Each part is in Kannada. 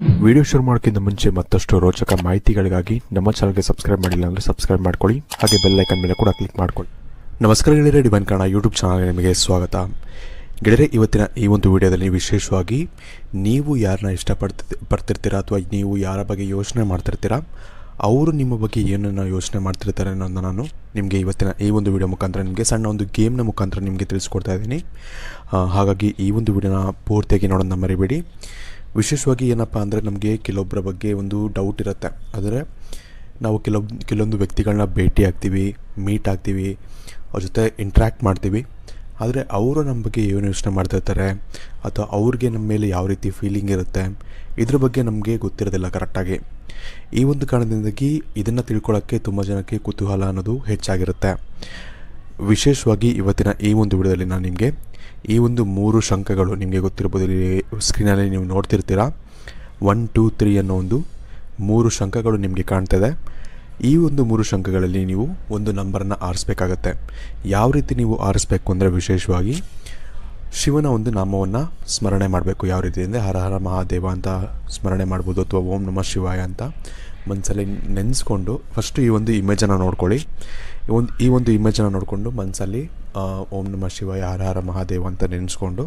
ವಿಡಿಯೋ ಶುರು ಮಾಡೋಕ್ಕಿಂತ ಮುಂಚೆ ಮತ್ತಷ್ಟು ರೋಚಕ ಮಾಹಿತಿಗಳಿಗಾಗಿ ನಮ್ಮ ಚಾನಲ್ಗೆ ಸಬ್ಸ್ಕ್ರೈಬ್ ಮಾಡಿಲ್ಲ ಅಂದರೆ ಸಬ್ಸ್ಕ್ರೈಬ್ ಮಾಡ್ಕೊಳ್ಳಿ, ಹಾಗೆ ಬೆಲ್ ಐಕನ್ ಮೇಲೆ ಕೂಡ ಕ್ಲಿಕ್ ಮಾಡ್ಕೊಳ್ಳಿ. ನಮಸ್ಕಾರ ಗೆಳೆಯರೆ, ಡಿವೈನ್ ಕನ್ನಡ ಯೂಟ್ಯೂಬ್ ಚಾನಲ್ಗೆ ನಿಮಗೆ ಸ್ವಾಗತ. ಗೆಳೆಯರೆ, ಇವತ್ತಿನ ಈ ಒಂದು ವಿಡಿಯೋದಲ್ಲಿ ವಿಶೇಷವಾಗಿ ನೀವು ಯಾರನ್ನ ಇಷ್ಟಪಡ್ತಿರ್ತೀರಾ ಅಥವಾ ನೀವು ಯಾರ ಬಗ್ಗೆ ಯೋಚನೆ ಮಾಡ್ತಿರ್ತೀರಾ, ಅವರು ನಿಮ್ಮ ಬಗ್ಗೆ ಏನನ್ನು ಯೋಚನೆ ಮಾಡ್ತಿರ್ತಾರೆ ಅನ್ನೋದನ್ನು ನಾನು ನಿಮಗೆ ಇವತ್ತಿನ ಈ ಒಂದು ವಿಡಿಯೋ ಮುಖಾಂತರ ನಿಮಗೆ ಸಣ್ಣ ಒಂದು ಗೇಮ್ನ ಮುಖಾಂತರ ನಿಮಗೆ ತಿಳಿಸ್ಕೊಡ್ತಾ ಇದ್ದೀನಿ. ಹಾಗಾಗಿ ಈ ಒಂದು ವಿಡಿಯೋನ ಪೂರ್ತಿಯಾಗಿ ನೋಡೋದನ್ನ ಮರಿಬೇಡಿ. ವಿಶೇಷವಾಗಿ ಏನಪ್ಪ ಅಂದರೆ, ನಮಗೆ ಕೆಲವೊಬ್ಬರ ಬಗ್ಗೆ ಒಂದು ಡೌಟ್ ಇರುತ್ತೆ. ಆದರೆ ನಾವು ಕೆಲವೊಂದು ವ್ಯಕ್ತಿಗಳನ್ನ ಭೇಟಿ ಆಗ್ತೀವಿ, ಮೀಟ್ ಆಗ್ತೀವಿ, ಅವ್ರ ಜೊತೆ ಇಂಟ್ರ್ಯಾಕ್ಟ್ ಮಾಡ್ತೀವಿ. ಆದರೆ ಅವರು ನಮ್ಮ ಬಗ್ಗೆ ಏನು ಯೋಚನೆ ಮಾಡ್ತಿರ್ತಾರೆ ಅಥವಾ ಅವ್ರಿಗೆ ನಮ್ಮ ಮೇಲೆ ಯಾವ ರೀತಿ ಫೀಲಿಂಗ್ ಇರುತ್ತೆ, ಇದ್ರ ಬಗ್ಗೆ ನಮಗೆ ಗೊತ್ತಿರೋದಿಲ್ಲ ಕರೆಕ್ಟಾಗಿ. ಈ ಒಂದು ಕಾರಣದಿಂದಾಗಿ ಇದನ್ನು ತಿಳ್ಕೊಳ್ಳೋಕ್ಕೆ ತುಂಬ ಜನಕ್ಕೆ ಕುತೂಹಲ ಅನ್ನೋದು ಹೆಚ್ಚಾಗಿರುತ್ತೆ. ವಿಶೇಷವಾಗಿ ಇವತ್ತಿನ ಈ ಒಂದು ವಿಡಿಯೋದಲ್ಲಿ ನಾನು ನಿಮಗೆ ಈ ಒಂದು 3 ಶಂಕಗಳು, ನಿಮಗೆ ಗೊತ್ತಿರ್ಬೋದು, ಇಲ್ಲಿ ಸ್ಕ್ರೀನಲ್ಲಿ ನೀವು ನೋಡ್ತಿರ್ತೀರ, 1 2 3 ಅನ್ನೋ ಒಂದು 3 ಶಂಕಗಳು ನಿಮಗೆ ಕಾಣ್ತದೆ. ಈ ಒಂದು 3 ಶಂಕಗಳಲ್ಲಿ ನೀವು ಒಂದು ನಂಬರನ್ನು ಆರಿಸ್ಬೇಕಾಗತ್ತೆ. ಯಾವ ರೀತಿ ನೀವು ಆರಿಸ್ಬೇಕು ಅಂದರೆ, ವಿಶೇಷವಾಗಿ ಶಿವನ ಒಂದು ನಾಮವನ್ನು ಸ್ಮರಣೆ ಮಾಡಬೇಕು. ಯಾವ ರೀತಿ ಅಂದರೆ, ಹರ ಹರ ಮಹಾದೇವ ಅಂತ ಸ್ಮರಣೆ ಮಾಡ್ಬೋದು, ಅಥವಾ ಓಂ ನಮಃ ಶಿವಾಯ ಅಂತ ಮನಸ್ಸಲ್ಲಿ ನೆನೆಸ್ಕೊಂಡು ಫಸ್ಟು ಈ ಒಂದು ಇಮೇಜನ್ನು ನೋಡ್ಕೊಳ್ಳಿ. ಈ ಒಂದು ಇಮೇಜನ್ನು ನೋಡಿಕೊಂಡು ಮನಸ್ಸಲ್ಲಿ ಓಂ ನಮಃ ಶಿವಾಯ, ಹರ ಹರ ಮಹಾದೇವ ಅಂತ ನೆನೆಸ್ಕೊಂಡು,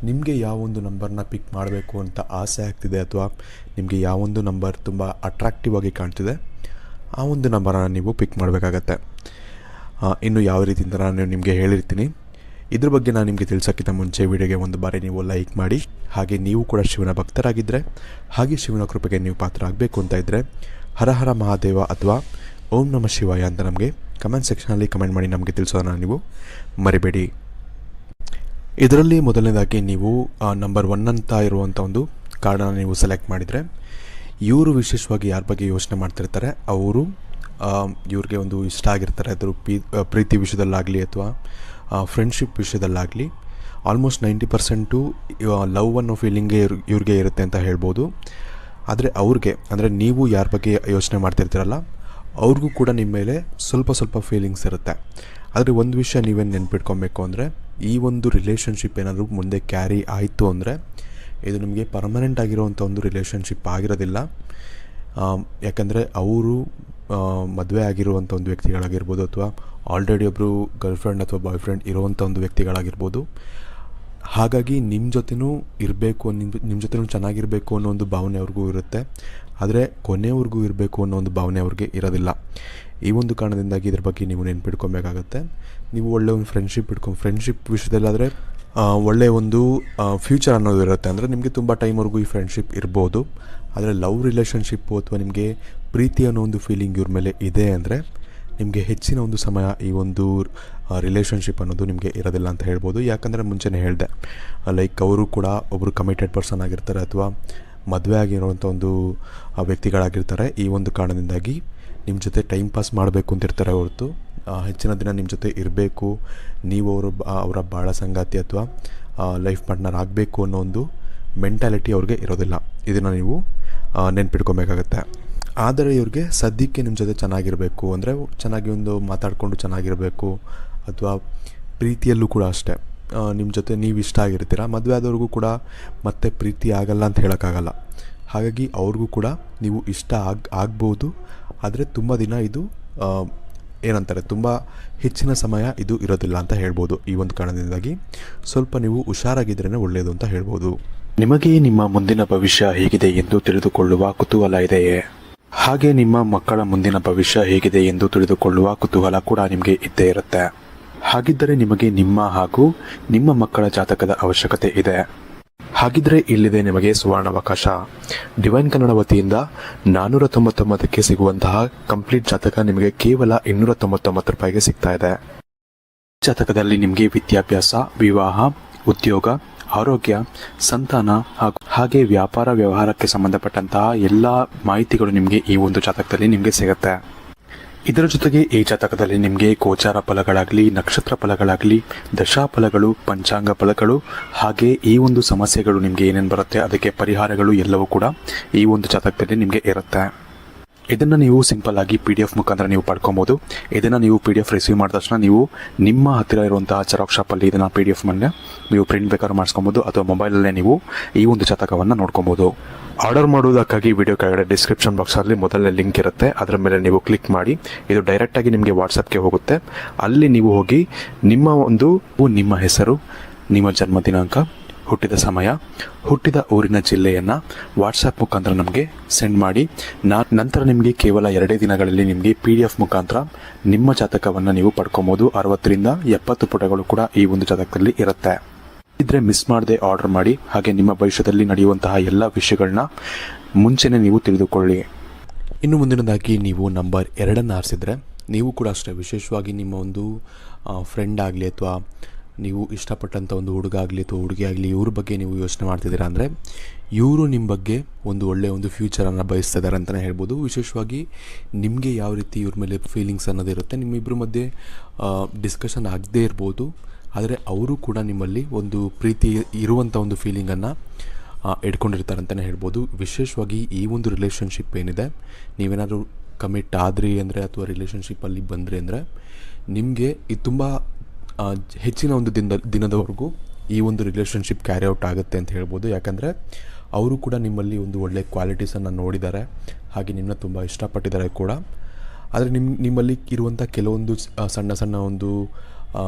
ನಿಮಗೆ ಯಾವೊಂದು ನಂಬರ್ನ ಪಿಕ್ ಮಾಡಬೇಕು ಅಂತ ಆಸೆ ಆಗ್ತಿದೆ ಅಥವಾ ನಿಮಗೆ ಯಾವೊಂದು ನಂಬರ್ ತುಂಬ ಅಟ್ರಾಕ್ಟಿವ್ ಆಗಿ ಕಾಣ್ತಿದೆ, ಆ ಒಂದು ನಂಬರನ್ನು ನೀವು ಪಿಕ್ ಮಾಡಬೇಕಾಗತ್ತೆ. ಇನ್ನು ಯಾವ ರೀತಿ ಅಂತ ನಾನು ನಿಮಗೆ ಹೇಳಿರ್ತೀನಿ. ಇದ್ರ ಬಗ್ಗೆ ನಾನು ನಿಮಗೆ ತಿಳಿಸೋಕ್ಕಿಂತ ಮುಂಚೆ ವಿಡಿಯೋಗೆ ಒಂದು ಬಾರಿ ನೀವು ಲೈಕ್ ಮಾಡಿ, ಹಾಗೆ ನೀವು ಕೂಡ ಶಿವನ ಭಕ್ತರಾಗಿದ್ದರೆ, ಹಾಗೆ ಶಿವನ ಕೃಪೆಗೆ ನೀವು ಪಾತ್ರ ಆಗಬೇಕು ಅಂತ ಇದ್ದರೆ, ಹರ ಹರ ಮಹಾದೇವ ಅಥವಾ ಓಂ ನಮಃ ಶಿವಾಯ ಅಂತ ನಮಗೆ ಕಮೆಂಟ್ ಸೆಕ್ಷನಲ್ಲಿ ಕಮೆಂಟ್ ಮಾಡಿ ನಮಗೆ ತಿಳಿಸೋದನ್ನು ನೀವು ಮರಿಬೇಡಿ. ಇದರಲ್ಲಿ ಮೊದಲನೇದಾಗಿ ನೀವು ನಂಬರ್ 1 ಅಂತ ಇರುವಂಥ ಒಂದು ಕಾರ್ಡನ್ನು ನೀವು ಸೆಲೆಕ್ಟ್ ಮಾಡಿದರೆ, ಇವರು ವಿಶೇಷವಾಗಿ ಯಾರ ಬಗ್ಗೆ ಯೋಚನೆ ಮಾಡ್ತಿರ್ತಾರೆ, ಅವರು ಇವ್ರಿಗೆ ಒಂದು ಇಷ್ಟ ಆಗಿರ್ತಾರೆ. ಅದ್ರ ಪ್ರೀತಿ ವಿಷಯದಲ್ಲಾಗಲಿ ಅಥವಾ ಫ್ರೆಂಡ್ಶಿಪ್ ವಿಷಯದಲ್ಲಾಗಲಿ ಆಲ್ಮೋಸ್ಟ್ 90% ಲವ್ ಅನ್ನೋ ಫೀಲಿಂಗೇ ಇವ್ರಿಗೆ ಇರುತ್ತೆ ಅಂತ ಹೇಳ್ಬೋದು. ಆದರೆ ಅವ್ರಿಗೆ, ಅಂದರೆ ನೀವು ಯಾರ ಬಗ್ಗೆ ಯೋಚನೆ ಮಾಡ್ತಿರ್ತೀರಲ್ಲ, ಅವ್ರಿಗೂ ಕೂಡ ನಿಮ್ಮ ಮೇಲೆ ಸ್ವಲ್ಪ ಫೀಲಿಂಗ್ಸ್ ಇರುತ್ತೆ. ಆದರೆ ಒಂದು ವಿಷಯ ನೀವೇನು ನೆನ್ಪಿಟ್ಕೊಬೇಕು ಅಂದರೆ, ಈ ಒಂದು ರಿಲೇಷನ್ಶಿಪ್ ಏನಾದರೂ ಮುಂದೆ ಕ್ಯಾರಿ ಆಯಿತು ಅಂದರೆ, ಇದು ನಿಮಗೆ ಪರ್ಮನೆಂಟ್ ಆಗಿರೋವಂಥ ಒಂದು ರಿಲೇಷನ್ಶಿಪ್ ಆಗಿರೋದಿಲ್ಲ. ಯಾಕಂದರೆ ಅವರು ಮದುವೆ ಆಗಿರುವಂಥ ಒಂದು ವ್ಯಕ್ತಿಗಳಾಗಿರ್ಬೋದು, ಅಥವಾ ಆಲ್ರೆಡಿ ಒಬ್ಬರು ಗರ್ಲ್ಫ್ರೆಂಡ್ ಅಥವಾ ಬಾಯ್ ಫ್ರೆಂಡ್ ಇರುವಂಥ ಒಂದು ವ್ಯಕ್ತಿಗಳಾಗಿರ್ಬೋದು. ಹಾಗಾಗಿ ನಿಮ್ಮ ಜೊತೆನೂ ಇರಬೇಕು, ನಿಮ್ಮ ಜೊತೆನೂ ಚೆನ್ನಾಗಿರಬೇಕು ಅನ್ನೋ ಒಂದು ಭಾವನೆ ಅವ್ರಿಗೂ ಇರುತ್ತೆ. ಆದರೆ ಕೊನೆಯವ್ರಿಗೂ ಇರಬೇಕು ಅನ್ನೋ ಒಂದು ಭಾವನೆ ಅವ್ರಿಗೆ ಇರೋದಿಲ್ಲ. ಈ ಒಂದು ಕಾರಣದಿಂದಾಗಿ ಇದ್ರ ಬಗ್ಗೆ ನೀವು ನೆನ್ಪಿಟ್ಕೊಬೇಕಾಗತ್ತೆ. ನೀವು ಒಳ್ಳೆಯ ಒಂದು ಫ್ರೆಂಡ್ಶಿಪ್ ವಿಷಯದಲ್ಲಾದರೆ ಒಳ್ಳೆಯ ಒಂದು ಫ್ಯೂಚರ್ ಅನ್ನೋದು ಇರುತ್ತೆ. ಅಂದರೆ ನಿಮಗೆ ತುಂಬ ಟೈಮ್ವರೆಗೂ ಈ ಫ್ರೆಂಡ್ಶಿಪ್ ಇರ್ಬೋದು. ಆದರೆ ಲವ್ ರಿಲೇಷನ್ಶಿಪ್ಪು ಅಥವಾ ನಿಮಗೆ ಪ್ರೀತಿ ಅನ್ನೋ ಒಂದು ಫೀಲಿಂಗ್ ಇವ್ರ ಮೇಲೆ ಇದೆ ಅಂದರೆ, ನಿಮಗೆ ಹೆಚ್ಚಿನ ಒಂದು ಸಮಯ ಈ ಒಂದು ರಿಲೇಷನ್ಶಿಪ್ ಅನ್ನೋದು ನಿಮಗೆ ಇರೋದಿಲ್ಲ ಅಂತ ಹೇಳ್ಬೋದು. ಯಾಕಂದರೆ ಮುಂಚೆನೇ ಹೇಳಿದೆ, ಲೈಕ್ ಅವರು ಕೂಡ ಒಬ್ಬರು ಕಮಿಟೆಡ್ ಪರ್ಸನ್ ಆಗಿರ್ತಾರೆ ಅಥವಾ ಮದುವೆ ಆಗಿರುವಂಥ ಒಂದು ವ್ಯಕ್ತಿಗಳಾಗಿರ್ತಾರೆ. ಈ ಒಂದು ಕಾರಣದಿಂದಾಗಿ ನಿಮ್ಮ ಜೊತೆ ಟೈಮ್ ಪಾಸ್ ಮಾಡಬೇಕು ಅಂತಿರ್ತಾರೆ ಹೊರತು ಹೆಚ್ಚಿನ ದಿನ ನಿಮ್ಮ ಜೊತೆ ಇರಬೇಕು, ನೀವು ಅವರ ಬಾಳ ಸಂಗಾತಿ ಅಥವಾ ಲೈಫ್ ಪಾರ್ಟ್ನರ್ ಆಗಬೇಕು ಅನ್ನೋ ಒಂದು ಮೆಂಟಾಲಿಟಿ ಅವ್ರಿಗೆ ಇರೋದಿಲ್ಲ. ಇದನ್ನು ನೀವು ನೆನ್ಪಿಟ್ಕೊಬೇಕಾಗತ್ತೆ. ಆದರೆ ಇವ್ರಿಗೆ ಸದ್ಯಕ್ಕೆ ನಿಮ್ಮ ಜೊತೆ ಚೆನ್ನಾಗಿರಬೇಕು ಅಂದರೆ, ಚೆನ್ನಾಗಿ ಒಂದು ಮಾತಾಡಿಕೊಂಡು ಚೆನ್ನಾಗಿರಬೇಕು, ಅಥವಾ ಪ್ರೀತಿಯಲ್ಲೂ ಕೂಡ ಅಷ್ಟೇ ನಿಮ್ಮ ಜೊತೆ ನೀವು ಇಷ್ಟ ಆಗಿರ್ತೀರ. ಮದುವೆ ಆದವ್ರಿಗೂ ಕೂಡ ಮತ್ತೆ ಪ್ರೀತಿ ಆಗಲ್ಲ ಅಂತ ಹೇಳೋಕ್ಕಾಗಲ್ಲ. ಹಾಗಾಗಿ ಅವ್ರಿಗೂ ಕೂಡ ನೀವು ಇಷ್ಟ ಆಗ್ಬೋದು. ಆದರೆ ತುಂಬ ದಿನ ಇದು ಏನಂತಾರೆ, ತುಂಬ ಹೆಚ್ಚಿನ ಸಮಯ ಇದು ಇರೋದಿಲ್ಲ ಅಂತ ಹೇಳ್ಬೋದು. ಈ ಒಂದು ಕಾರಣದಿಂದಾಗಿ ಸ್ವಲ್ಪ ನೀವು ಹುಷಾರಾಗಿದ್ರೇ ಒಳ್ಳೆಯದು ಅಂತ ಹೇಳ್ಬೋದು. ನಿಮಗೆ ನಿಮ್ಮ ಮುಂದಿನ ಭವಿಷ್ಯ ಹೇಗಿದೆ ಎಂದು ತಿಳಿದುಕೊಳ್ಳುವ ಕುತೂಹಲ ಇದೆಯೇ? ಹಾಗೆ ನಿಮ್ಮ ಮಕ್ಕಳ ಮುಂದಿನ ಭವಿಷ್ಯ ಹೇಗಿದೆ ಎಂದು ತಿಳಿದುಕೊಳ್ಳುವ ಕುತೂಹಲ ಕೂಡ ನಿಮಗೆ ಇದ್ದೇ ಇರುತ್ತೆ. ಹಾಗಿದ್ದರೆ ನಿಮಗೆ ನಿಮ್ಮ ಹಾಗೂ ನಿಮ್ಮ ಮಕ್ಕಳ ಜಾತಕದ ಅವಶ್ಯಕತೆ ಇದೆ. ಹಾಗಿದ್ರೆ ಇಲ್ಲಿದೆ ನಿಮಗೆ ಸುವರ್ಣಾವಕಾಶ. ಡಿವೈನ್ ಕನ್ನಡ ವತಿಯಿಂದ 499ಕ್ಕೆ ಸಿಗುವಂತಹ ಕಂಪ್ಲೀಟ್ ಜಾತಕ ನಿಮಗೆ ಕೇವಲ 299 ರೂಪಾಯಿಗೆ ಸಿಗ್ತಾ ಇದೆ. ಜಾತಕದಲ್ಲಿ ನಿಮಗೆ ವಿದ್ಯಾಭ್ಯಾಸ, ವಿವಾಹ, ಉದ್ಯೋಗ, ಆರೋಗ್ಯ, ಸಂತಾನ ಹಾಗೆ ವ್ಯಾಪಾರ ವ್ಯವಹಾರಕ್ಕೆ ಸಂಬಂಧಪಟ್ಟಂತಹ ಎಲ್ಲ ಮಾಹಿತಿಗಳು ನಿಮಗೆ ಈ ಒಂದು ಜಾತಕದಲ್ಲಿ ನಿಮಗೆ ಸಿಗುತ್ತೆ. ಇದರ ಜೊತೆಗೆ ಈ ಜಾತಕದಲ್ಲಿ ನಿಮಗೆ ಗೋಚಾರ ಫಲಗಳಾಗಲಿ, ನಕ್ಷತ್ರ ಫಲಗಳಾಗಲಿ, ದಶಾಫಲಗಳು, ಪಂಚಾಂಗ ಫಲಗಳು, ಹಾಗೆ ಈ ಒಂದು ಸಮಸ್ಯೆಗಳು ನಿಮಗೆ ಏನೇನು ಬರುತ್ತೆ ಅದಕ್ಕೆ ಪರಿಹಾರಗಳು ಎಲ್ಲವೂ ಕೂಡ ಈ ಒಂದು ಜಾತಕದಲ್ಲಿ ನಿಮಗೆ ಇರುತ್ತೆ. ಇದನ್ನು ನೀವು ಸಿಂಪಲ್ ಆಗಿ PDF ಮುಖಾಂತರ ನೀವು ಪಡ್ಕೊಬೋದು. ಇದನ್ನು ನೀವು PDF ರಿಸೀವ್ ಮಾಡಿದ ತಕ್ಷಣ ನೀವು ನಿಮ್ಮ ಹತ್ತಿರ ಇರುವಂತಹ ಜೆರಾಕ್ಸ್ ಶಾಪಲ್ಲಿ ಇದನ್ನು PDF ಮೇಲೆ ನೀವು ಪ್ರಿಂಟ್ ಬೇಕಾದ್ರೂ ಮಾಡಿಸ್ಕೊಬೋದು, ಅಥವಾ ಮೊಬೈಲಲ್ಲೇ ನೀವು ಈ ಒಂದು ಜಾತಕವನ್ನು ನೋಡ್ಕೊಬೋದು. ಆರ್ಡರ್ ಮಾಡುವುದಕ್ಕಾಗಿ ವಿಡಿಯೋ ಕೆಳಗಡೆ ಡಿಸ್ಕ್ರಿಪ್ಷನ್ ಬಾಕ್ಸಲ್ಲಿ ಮೊದಲನೇ ಲಿಂಕ್ ಇರುತ್ತೆ, ಅದರ ಮೇಲೆ ನೀವು ಕ್ಲಿಕ್ ಮಾಡಿ ಇದು ಡೈರೆಕ್ಟಾಗಿ ನಿಮಗೆ ವಾಟ್ಸಪ್ಗೆ ಹೋಗುತ್ತೆ. ಅಲ್ಲಿ ನೀವು ಹೋಗಿ ನಿಮ್ಮ ಹೆಸರು, ನಿಮ್ಮ ಜನ್ಮ ದಿನಾಂಕ, ಹುಟ್ಟಿದ ಸಮಯ, ಹುಟ್ಟಿದ ಊರಿನ ಜಿಲ್ಲೆಯನ್ನು ವಾಟ್ಸಪ್ ಮುಖಾಂತರ ನಮಗೆ ಸೆಂಡ್ ಮಾಡಿ. ನಂತರ ನಿಮಗೆ ಕೇವಲ 2 ದಿನಗಳಲ್ಲಿ ನಿಮಗೆ PDF ಮುಖಾಂತರ ನಿಮ್ಮ ಜಾತಕವನ್ನು ನೀವು ಪಡ್ಕೊಬೋದು. 60ರಿಂದ 70 ಪುಟಗಳು ಕೂಡ ಈ ಒಂದು ಜಾತಕದಲ್ಲಿ ಇರುತ್ತೆ. ಇದ್ರೆ ಮಿಸ್ ಮಾಡದೆ ಆರ್ಡರ್ ಮಾಡಿ. ಹಾಗೆ ನಿಮ್ಮ ಭವಿಷ್ಯದಲ್ಲಿ ನಡೆಯುವಂತಹ ಎಲ್ಲ ವಿಷಯಗಳನ್ನ ಮುಂಚೆನೇ ನೀವು ತಿಳಿದುಕೊಳ್ಳಿ. ಇನ್ನು ಮುಂದಿನದಾಗಿ ನೀವು ನಂಬರ್ 2 ಆರಿಸಿದ್ರೆ ನೀವು ಕೂಡ ಅಷ್ಟೇ, ವಿಶೇಷವಾಗಿ ನಿಮ್ಮ ಒಂದು ಫ್ರೆಂಡ್ ಆಗಲಿ ಅಥವಾ ನೀವು ಇಷ್ಟಪಟ್ಟಂಥ ಒಂದು ಹುಡುಗ ಆಗಲಿ ಅಥವಾ ಹುಡುಗಿ ಆಗಲಿ, ಇವ್ರ ಬಗ್ಗೆ ನೀವು ಯೋಚನೆ ಮಾಡ್ತಿದ್ದೀರಾ ಅಂದರೆ ಇವರು ನಿಮ್ಮ ಬಗ್ಗೆ ಒಂದು ಒಳ್ಳೆಯ ಒಂದು ಫ್ಯೂಚರನ್ನು ಬಯಸ್ತಿದ್ದಾರೆ ಅಂತಲೇ ಹೇಳ್ಬೋದು. ವಿಶೇಷವಾಗಿ ನಿಮಗೆ ಯಾವ ರೀತಿ ಇವ್ರ ಮೇಲೆ ಫೀಲಿಂಗ್ಸ್ ಅನ್ನೋದಿರುತ್ತೆ, ನಿಮ್ಮಿಬ್ಬರ ಮಧ್ಯೆ ಡಿಸ್ಕಷನ್ ಆಗದೇ ಇರ್ಬೋದು, ಆದರೆ ಅವರು ಕೂಡ ನಿಮ್ಮಲ್ಲಿ ಒಂದು ಪ್ರೀತಿ ಇರುವಂಥ ಒಂದು ಫೀಲಿಂಗನ್ನು ಇಟ್ಕೊಂಡಿರ್ತಾರೆ ಅಂತಲೇ ಹೇಳ್ಬೋದು. ವಿಶೇಷವಾಗಿ ಈ ಒಂದು ರಿಲೇಷನ್ಶಿಪ್ ಏನಿದೆ, ನೀವೇನಾದರೂ ಕಮಿಟ್ ಆದ್ರಿ ಅಂದರೆ ಅಥವಾ ರಿಲೇಷನ್ಶಿಪ್ಪಲ್ಲಿ ಬಂದ್ರಿ ಅಂದರೆ ನಿಮಗೆ ಇದು ತುಂಬ ಹೆಚ್ಚಿನ ಒಂದು ದಿನದವರೆಗೂ ಈ ಒಂದು ರಿಲೇಷನ್ಶಿಪ್ ಕ್ಯಾರಿ ಔಟ್ ಆಗುತ್ತೆ ಅಂತ ಹೇಳ್ಬೋದು. ಯಾಕಂದರೆ ಅವರು ಕೂಡ ನಿಮ್ಮಲ್ಲಿ ಒಂದು ಒಳ್ಳೆಯ ಕ್ವಾಲಿಟೀಸನ್ನು ನೋಡಿದ್ದಾರೆ, ಹಾಗೆ ನಿಮ್ಮನ್ನ ತುಂಬ ಇಷ್ಟಪಟ್ಟಿದ್ದಾರೆ ಕೂಡ. ಆದರೆ ನಿಮ್ಮಲ್ಲಿ ಇರುವಂಥ ಕೆಲವೊಂದು ಸಣ್ಣ ಸಣ್ಣ ಒಂದು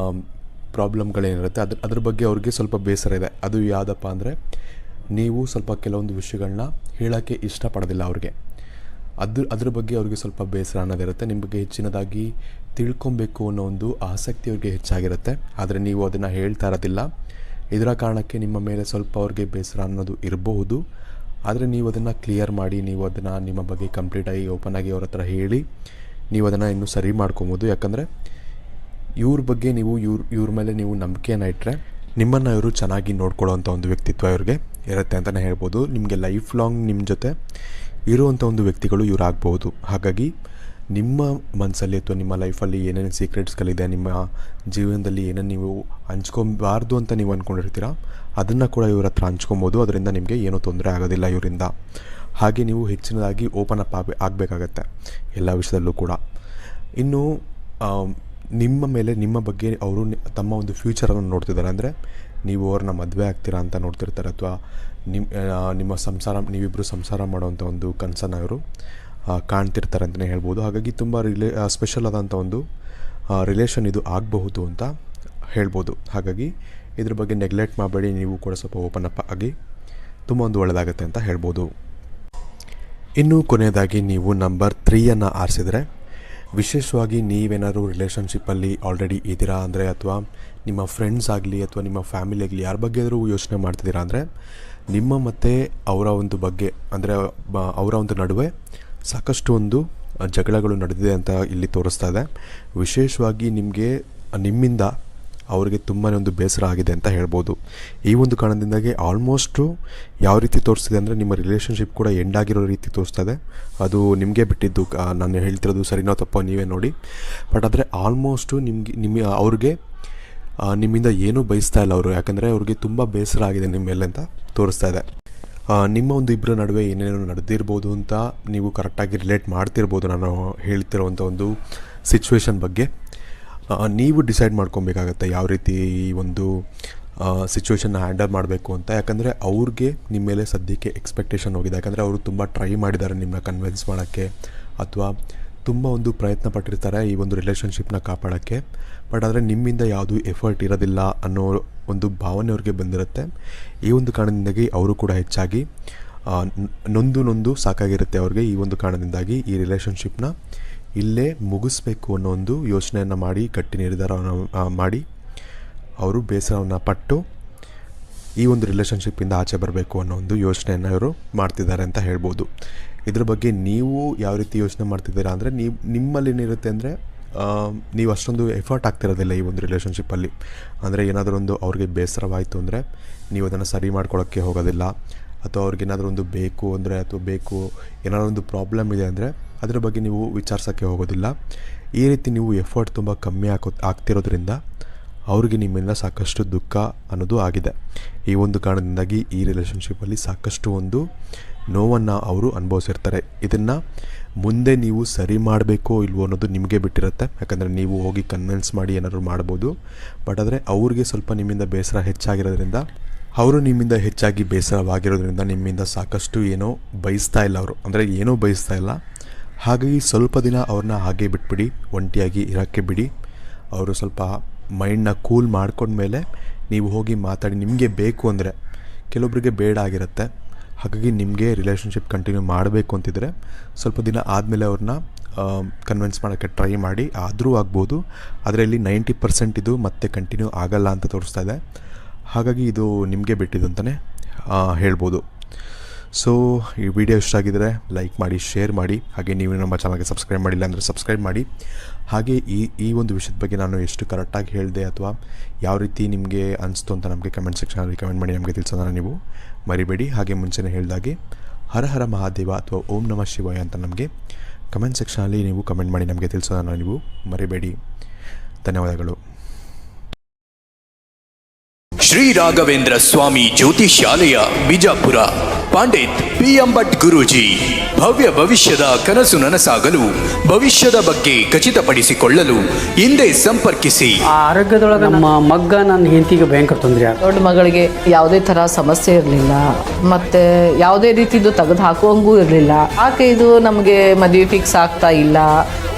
ಪ್ರಾಬ್ಲಮ್ಗಳೇನಿರುತ್ತೆ ಅದ್ರ ಬಗ್ಗೆ ಅವ್ರಿಗೆ ಸ್ವಲ್ಪ ಬೇಸರ ಇದೆ. ಅದು ಯಾವುದಪ್ಪ ಅಂದರೆ ನೀವು ಸ್ವಲ್ಪ ಕೆಲವೊಂದು ವಿಷಯಗಳನ್ನ ಹೇಳೋಕ್ಕೆ ಇಷ್ಟಪಡೋದಿಲ್ಲ ಅವ್ರಿಗೆ. ಅದ್ರ ಬಗ್ಗೆ ಅವ್ರಿಗೆ ಸ್ವಲ್ಪ ಬೇಸರ ಅನ್ನೋದಿರುತ್ತೆ. ನಿಮ್ಮ ಬಗ್ಗೆ ಹೆಚ್ಚಿನದಾಗಿ ತಿಳ್ಕೊಬೇಕು ಅನ್ನೋ ಒಂದು ಆಸಕ್ತಿ ಅವ್ರಿಗೆ ಹೆಚ್ಚಾಗಿರುತ್ತೆ, ಆದರೆ ನೀವು ಅದನ್ನು ಹೇಳ್ತಾ ಇರೋದಿಲ್ಲ. ಇದರ ಕಾರಣಕ್ಕೆ ನಿಮ್ಮ ಮೇಲೆ ಸ್ವಲ್ಪ ಅವ್ರಿಗೆ ಬೇಸರ ಅನ್ನೋದು ಇರಬಹುದು. ಆದರೆ ನೀವು ಅದನ್ನು ಕ್ಲಿಯರ್ ಮಾಡಿ, ನೀವು ಅದನ್ನು ನಿಮ್ಮ ಬಗ್ಗೆ ಕಂಪ್ಲೀಟಾಗಿ ಓಪನ್ ಆಗಿ ಅವ್ರ ಹತ್ರ ಹೇಳಿ ನೀವು ಅದನ್ನು ಇನ್ನೂ ಸರಿ ಮಾಡ್ಕೊಬೋದು. ಯಾಕಂದರೆ ಇವ್ರ ಬಗ್ಗೆ ನೀವು ಇವ್ರ ಮೇಲೆ ನೀವು ನಂಬಿಕೆಯನ್ನು ಇಟ್ಟರೆ ನಿಮ್ಮನ್ನು ಇವರು ಚೆನ್ನಾಗಿ ನೋಡ್ಕೊಳ್ಳೋವಂಥ ಒಂದು ವ್ಯಕ್ತಿತ್ವ ಇವ್ರಿಗೆ ಇರುತ್ತೆ ಅಂತಲೇ ಹೇಳ್ಬೋದು. ನಿಮಗೆ ಲೈಫ್ ಲಾಂಗ್ ನಿಮ್ಮ ಜೊತೆ ಇರುವಂಥ ಒಂದು ವ್ಯಕ್ತಿಗಳು ಇವ್ರು ಆಗ್ಬೋದು. ಹಾಗಾಗಿ ನಿಮ್ಮ ಮನಸ್ಸಲ್ಲಿ ಅಥವಾ ನಿಮ್ಮ ಲೈಫಲ್ಲಿ ಏನೇನು ಸೀಕ್ರೆಟ್ಸ್ಗಳಿದೆ, ನಿಮ್ಮ ಜೀವನದಲ್ಲಿ ಏನೇನು ನೀವು ಹಂಚ್ಕೊಬಾರ್ದು ಅಂತ ನೀವು ಅಂದ್ಕೊಂಡಿರ್ತೀರ, ಅದನ್ನು ಕೂಡ ಇವ್ರ ಹತ್ರ ಹಂಚ್ಕೊಬೋದು. ಅದರಿಂದ ನಿಮಗೆ ಏನೂ ತೊಂದರೆ ಆಗೋದಿಲ್ಲ ಇವರಿಂದ. ಹಾಗೆ ನೀವು ಹೆಚ್ಚಿನದಾಗಿ ಓಪನ್ ಅಪ್ ಆಗಬೇಕಾಗತ್ತೆ ಎಲ್ಲ ವಿಷಯದಲ್ಲೂ ಕೂಡ. ಇನ್ನು ನಿಮ್ಮ ಮೇಲೆ, ನಿಮ್ಮ ಬಗ್ಗೆ ಅವರು ತಮ್ಮ ಒಂದು ಫ್ಯೂಚರನ್ನು ನೋಡ್ತಿದ್ದಾರೆ ಅಂದರೆ ನೀವು ಅವ್ರನ್ನ ಮದುವೆ ಆಗ್ತೀರಾ ಅಂತ ನೋಡ್ತಿರ್ತಾರೆ, ಅಥವಾ ನೀವಿಬ್ಬರು ಸಂಸಾರ ಮಾಡೋವಂಥ ಒಂದು ಕನಸನ್ನು ಇವರು ಕಾಣ್ತಿರ್ತಾರೆ ಅಂತಲೇ ಹೇಳ್ಬೋದು. ಹಾಗಾಗಿ ತುಂಬ ಸ್ಪೆಷಲ್ ಆದಂಥ ಒಂದು ರಿಲೇಷನ್ ಇದು ಆಗಬಹುದು ಅಂತ ಹೇಳ್ಬೋದು. ಹಾಗಾಗಿ ಇದ್ರ ಬಗ್ಗೆ ನೆಗ್ಲೆಕ್ಟ್ ಮಾಡಬೇಡಿ, ನೀವು ಕೂಡ ಸ್ವಲ್ಪ ಓಪನ್ ಅಪ್ ಆಗಿ ತುಂಬ ಒಂದು ಒಳ್ಳೆಯದಾಗುತ್ತೆ ಅಂತ ಹೇಳ್ಬೋದು. ಇನ್ನು ಕೊನೆಯದಾಗಿ ನೀವು ನಂಬರ್ 3 ಆರಿಸಿದರೆ, ವಿಶೇಷವಾಗಿ ನೀವೇನಾದ್ರು ರಿಲೇಷನ್ಶಿಪ್ಪಲ್ಲಿ ಆಲ್ರೆಡಿ ಇದ್ದೀರಾ ಅಂದರೆ, ಅಥವಾ ನಿಮ್ಮ ಫ್ರೆಂಡ್ಸ್ ಆಗಲಿ ಅಥವಾ ನಿಮ್ಮ ಫ್ಯಾಮಿಲಿ ಆಗಲಿ ಯಾರ ಬಗ್ಗೆ ಆದರೂ ಯೋಚನೆ ಮಾಡ್ತಿದ್ದೀರಾ ಅಂದರೆ, ನಿಮ್ಮ ಮತ್ತು ಅವರ ಒಂದು ಬಗ್ಗೆ ಅಂದರೆ ಅವರ ಒಂದು ನಡುವೆ ಸಾಕಷ್ಟು ಒಂದು ಜಗಳಗಳು ನಡೆದಿದೆ ಅಂತ ಇಲ್ಲಿ ತೋರಿಸ್ತಾ ಇದೆ. ವಿಶೇಷವಾಗಿ ನಿಮ್ಮಿಂದ ಅವರಿಗೆ ತುಂಬಾ ಒಂದು ಬೇಸರ ಆಗಿದೆ ಅಂತ ಹೇಳ್ಬೋದು. ಈ ಒಂದು ಕಾರಣದಿಂದಾಗಿ ಆಲ್ಮೋಸ್ಟು ಯಾವ ರೀತಿ ತೋರಿಸ್ತಿದೆ ಅಂದರೆ, ನಿಮ್ಮ ರಿಲೇಷನ್ಶಿಪ್ ಕೂಡ ಎಂಡ್ ಆಗಿರೋ ರೀತಿ ತೋರಿಸ್ತಾ ಇದೆ. ಅದು ನಿಮಗೆ ಬಿಟ್ಟಿದ್ದು, ನಾನು ಹೇಳ್ತಿರೋದು ಸರಿನೋ ತಪ್ಪೋ ನೀವೇ ನೋಡಿ. ಬಟ್ ಆದರೆ ಆಲ್ಮೋಸ್ಟು ಅವ್ರಿಗೆ ನಿಮ್ಮಿಂದ ಏನೂ ಬಯಸ್ತಾ ಇಲ್ಲ ಅವರು, ಯಾಕಂದರೆ ಅವ್ರಿಗೆ ತುಂಬ ಬೇಸರ ಆಗಿದೆ ನಿಮ್ಮ ಮೇಲೆ ಅಂತ ತೋರಿಸ್ತಾ ಇದೆ. ನಿಮ್ಮ ಒಂದು ಇಬ್ಬರ ನಡುವೆ ಏನೇನೋ ನಡೆದಿರ್ಬೋದು ಅಂತ ನೀವು ಕರೆಕ್ಟಾಗಿ ರಿಲೇಟ್ ಮಾಡ್ತಿರ್ಬೋದು ನಾನು ಹೇಳ್ತಿರೋವಂಥ ಒಂದು ಸಿಚುವೇಶನ್ ಬಗ್ಗೆ. ನೀವು ಡಿಸೈಡ್ ಮಾಡ್ಕೊಬೇಕಾಗತ್ತೆ ಯಾವ ರೀತಿ ಈ ಒಂದು ಸಿಚುವೇಶನ್ನ ಹ್ಯಾಂಡಲ್ ಮಾಡಬೇಕು ಅಂತ. ಯಾಕಂದರೆ ಅವ್ರಿಗೆ ನಿಮ್ಮ ಮೇಲೆ ಸದ್ಯಕ್ಕೆ ಎಕ್ಸ್ಪೆಕ್ಟೇಷನ್ ಹೋಗಿದೆ. ಯಾಕಂದರೆ ಅವರು ತುಂಬ ಟ್ರೈ ಮಾಡಿದ್ದಾರೆ ನಿಮ್ಮನ್ನ ಕನ್ವಿನ್ಸ್ ಮಾಡೋಕ್ಕೆ, ಅಥವಾ ತುಂಬ ಒಂದು ಪ್ರಯತ್ನ ಪಟ್ಟಿರ್ತಾರೆ ಈ ಒಂದು ರಿಲೇಷನ್ಶಿಪ್ನ ಕಾಪಾಡೋಕ್ಕೆ. ಬಟ್ ಆದರೆ ನಿಮ್ಮಿಂದ ಯಾವುದೂ ಎಫರ್ಟ್ ಇರೋದಿಲ್ಲ ಅನ್ನೋ ಒಂದು ಭಾವನೆ ಅವ್ರಿಗೆ ಬಂದಿರುತ್ತೆ. ಈ ಒಂದು ಕಾರಣದಿಂದಾಗಿ ಅವರು ಕೂಡ ಹೆಚ್ಚಾಗಿ ನೊಂದು ಸಾಕಾಗಿರುತ್ತೆ ಅವ್ರಿಗೆ. ಈ ಒಂದು ಕಾರಣದಿಂದಾಗಿ ಈ ರಿಲೇಷನ್ಶಿಪ್ನ ಇಲ್ಲೇ ಮುಗಿಸ್ಬೇಕು ಅನ್ನೋ ಒಂದು ಯೋಚನೆಯನ್ನು ಮಾಡಿ, ಗಟ್ಟಿ ನಿರ್ಧಾರವನ್ನು ಮಾಡಿ ಅವರು ಬೇಸರವನ್ನು ಪಟ್ಟು ಈ ಒಂದು ರಿಲೇಷನ್ಶಿಪ್ಪಿಂದ ಆಚೆ ಬರಬೇಕು ಅನ್ನೋ ಒಂದು ಯೋಚನೆಯನ್ನು ಇವರು ಮಾಡ್ತಿದ್ದಾರೆ ಅಂತ ಹೇಳ್ಬೋದು. ಇದ್ರ ಬಗ್ಗೆ ನೀವು ಯಾವ ರೀತಿ ಯೋಚನೆ ಮಾಡ್ತಿದ್ದೀರಾ ಅಂದರೆ, ನಿಮ್ಮಲ್ಲಿ ಏನಿರುತ್ತೆ ಅಂದರೆ, ನೀವು ಅಷ್ಟೊಂದು ಎಫರ್ಟ್ ಆಗ್ತಿರೋದಿಲ್ಲ ಈ ಒಂದು ರಿಲೇಷನ್ಶಿಪ್ಪಲ್ಲಿ. ಅಂದರೆ ಏನಾದರೂ ಒಂದು ಅವ್ರಿಗೆ ಬೇಸರವಾಯಿತು ಅಂದರೆ ನೀವು ಅದನ್ನು ಸರಿ ಮಾಡ್ಕೊಳ್ಳೋಕ್ಕೆ ಹೋಗೋದಿಲ್ಲ, ಅಥವಾ ಅವ್ರಿಗೇನಾದರೂ ಒಂದು ಬೇಕು ಅಂದರೆ, ಅಥವಾ ಏನಾದರೂ ಒಂದು ಪ್ರಾಬ್ಲಮ್ ಇದೆ ಅಂದರೆ ಅದರ ಬಗ್ಗೆ ನೀವು ವಿಚಾರಿಸೋಕ್ಕೆ ಹೋಗೋದಿಲ್ಲ. ಈ ರೀತಿ ನೀವು ಎಫರ್ಟ್ ತುಂಬ ಕಮ್ಮಿ ಆಗ್ತಿರೋದ್ರಿಂದ ಅವ್ರಿಗೆ ನಿಮ್ಮಿಂದ ಸಾಕಷ್ಟು ದುಃಖ ಅನ್ನೋದು ಆಗಿದೆ. ಈ ಒಂದು ಕಾರಣದಿಂದಾಗಿ ಈ ರಿಲೇಷನ್ಶಿಪ್ಪಲ್ಲಿ ಸಾಕಷ್ಟು ಒಂದು ನೋವನ್ನು ಅವರು ಅನುಭವಿಸಿರ್ತಾರೆ. ಇದನ್ನು ಮುಂದೆ ನೀವು ಸರಿ ಮಾಡಬೇಕೋ ಇಲ್ವೋ ಅನ್ನೋದು ನಿಮಗೆ ಬಿಟ್ಟಿರುತ್ತೆ. ಯಾಕಂದರೆ ನೀವು ಹೋಗಿ ಕನ್ವಿನ್ಸ್ ಮಾಡಿ ಏನಾದ್ರು ಮಾಡ್ಬೋದು. ಬಟ್ ಆದರೆ ಅವ್ರಿಗೆ ಸ್ವಲ್ಪ ನಿಮ್ಮಿಂದ ಬೇಸರ ಹೆಚ್ಚಾಗಿರೋದ್ರಿಂದ, ಅವರು ನಿಮ್ಮಿಂದ ಹೆಚ್ಚಾಗಿ ಬೇಸರವಾಗಿರೋದ್ರಿಂದ ನಿಮ್ಮಿಂದ ಸಾಕಷ್ಟು ಏನೋ ಬಯಸ್ತಾ ಇಲ್ಲ. ಅವರು ಅಂದರೆ ಏನೋ ಬಯಸ್ತಾ ಇಲ್ಲ. ಹಾಗಾಗಿ ಸ್ವಲ್ಪ ದಿನ ಅವ್ರನ್ನ ಹಾಗೆ ಬಿಟ್ಬಿಡಿ, ಒಂಟಿಯಾಗಿ ಇರೋಕ್ಕೆ ಬಿಡಿ. ಅವರು ಸ್ವಲ್ಪ ಮೈಂಡನ್ನ ಕೂಲ್ ಮಾಡ್ಕೊಂಡ್ಮೇಲೆ ನೀವು ಹೋಗಿ ಮಾತಾಡಿ. ನಿಮಗೆ ಬೇಕು ಅಂದರೆ, ಕೆಲವೊಬ್ಬರಿಗೆ ಬೇಡ ಆಗಿರುತ್ತೆ. ಹಾಗಾಗಿ ನಿಮಗೆ ರಿಲೇಷನ್ಶಿಪ್ ಕಂಟಿನ್ಯೂ ಮಾಡಬೇಕು ಅಂತಿದ್ರೆ ಸ್ವಲ್ಪ ದಿನ ಆದಮೇಲೆ ಅವ್ರನ್ನ ಕನ್ವಿನ್ಸ್ ಮಾಡೋಕ್ಕೆ ಟ್ರೈ ಮಾಡಿ. ಆದರೂ ಆಗ್ಬೋದು, ಆದರೆ ಇಲ್ಲಿ 90% ಇದು ಮತ್ತೆ ಕಂಟಿನ್ಯೂ ಆಗಲ್ಲ ಅಂತ ತೋರಿಸ್ತಾ ಇದೆ. ಹಾಗಾಗಿ ಇದು ನಿಮಗೆ ಬಿಟ್ಟಿದ್ದು ಅಂತಲೇ ಹೇಳ್ಬೋದು. ಸೊ ಈ ವಿಡಿಯೋ ಇಷ್ಟ ಆಗಿದ್ದರೆ ಲೈಕ್ ಮಾಡಿ, ಶೇರ್ ಮಾಡಿ. ಹಾಗೆ ನೀವು ನಮ್ಮ ಚಾನಲ್ಗೆ ಸಬ್ಸ್ಕ್ರೈಬ್ ಮಾಡಿಲ್ಲ ಅಂದರೆ ಸಬ್ಸ್ಕ್ರೈಬ್ ಮಾಡಿ. ಹಾಗೆ ಈ ಒಂದು ವಿಷಯದ ಬಗ್ಗೆ ನಾನು ಎಷ್ಟು ಕರೆಕ್ಟಾಗಿ ಹೇಳಿದೆ ಅಥವಾ ಯಾವ ರೀತಿ ನಿಮಗೆ ಅನಿಸ್ತು ಅಂತ ನಮಗೆ ಕಮೆಂಟ್ ಸೆಕ್ಷನಲ್ಲಿ ಕಮೆಂಟ್ ಮಾಡಿ ನಮಗೆ ತಿಳಿಸೋದನ್ನು ನೀವು ಮರಿಬೇಡಿ. ಹಾಗೆ ಮುಂಚೆನೇ ಹೇಳಿದಾಗೆ ಹರ ಹರ ಮಹಾದೇವ ಅಥವಾ ಓಂ ನಮಃ ಶಿವಾಯ ಅಂತ ನಮಗೆ ಕಮೆಂಟ್ ಸೆಕ್ಷನಲ್ಲಿ ನೀವು ಕಮೆಂಟ್ ಮಾಡಿ ನಮಗೆ ತಿಳಿಸೋದನ್ನು ನೀವು ಮರಿಬೇಡಿ. ಧನ್ಯವಾದಗಳು. ಶ್ರೀ ರಾಘವೇಂದ್ರ ಸ್ವಾಮಿ ಜ್ಯೋತಿಷ್ಯಾಲಯ ಬಿಜಾಪುರ. ಪಂಡಿತ್ PM ಭಟ್ ಗುರೂಜಿ. ಭವ್ಯ ಭವಿಷ್ಯದ ಕನಸು ನನಸಾಗಲು, ಭವಿಷ್ಯದ ಬಗ್ಗೆ ಖಚಿತಪಡಿಸಿಕೊಳ್ಳಲು ಹಿಂದೆ ಸಂಪರ್ಕಿಸಿ. ಆರೋಗ್ಯದೊಳಗೆ ನಮ್ಮ ಮಗ್ಗ ನನ್ನ ಹೆಂಡತಿಗೆ ಭಯಂಕರ ತೊಂದರೆ. ದೊಡ್ಡ ಮಗಳಿಗೆ ಯಾವುದೇ ಥರ ಸಮಸ್ಯೆ ಇರಲಿಲ್ಲ, ಮತ್ತೆ ಯಾವುದೇ ರೀತಿದು ತೆಗೆದು ಹಾಕುವಂಗೂ ಇರಲಿಲ್ಲ. ಯಾಕೆ ಇದು ನಮಗೆ ಮದುವೆ ಫಿಕ್ಸ್ ಆಗ್ತಾ ಇಲ್ಲ,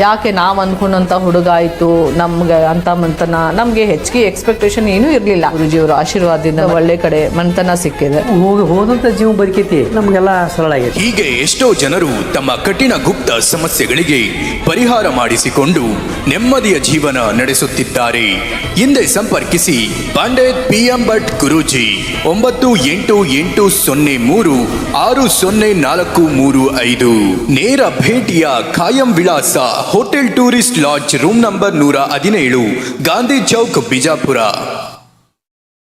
ಯಾಕೆ ನಾವು ಅಂದ್ಕೊಂಡಂಥ ಹುಡುಗ ಆಯಿತು ನಮ್ಗೆ ಅಂತ ಮಂತನ, ನಮಗೆ ಹೆಚ್ಚಿಗೆ ಎಕ್ಸ್ಪೆಕ್ಟೇಷನ್ ಏನೂ ಇರಲಿಲ್ಲ. ಗುರುಜಿಯವರ ಆಶೀರ್ವಾದದಿಂದ ಒಳ್ಳೆ ಕಡೆ ಮಂತನ ಸಿಕ್ಕಿದೆ. ಹೋದಂಥ ಜೀವ ಬದುಕೈತಿ, ನಮಗೆಲ್ಲ ಸರಳ ಆಗೈತಿ. ಹೀಗೆ ಎಷ್ಟೋ ಜನರು ತಮ್ಮ ಕಠಿಣ ಗುಪ್ತ ಸಮಸ್ಯೆಗಳಿಗೆ ಪರಿಹಾರ ಮಾಡಿಸಿಕೊಂಡು ನೆಮ್ಮದಿಯ ಜೀವನ ನಡೆಸುತ್ತಿದ್ದಾರೆ. ಹಿಂದೆ ಸಂಪರ್ಕಿಸಿ ಪಂಡಿತ್ PM ಭಟ್ ಗುರೂಜಿ. 9880360435. ನೇರ ಭೇಟಿಯ ಖಾಯಂ ವಿಳಾಸ hotel tourist lodge room number 117, Gandhi Chowk, Bijapur.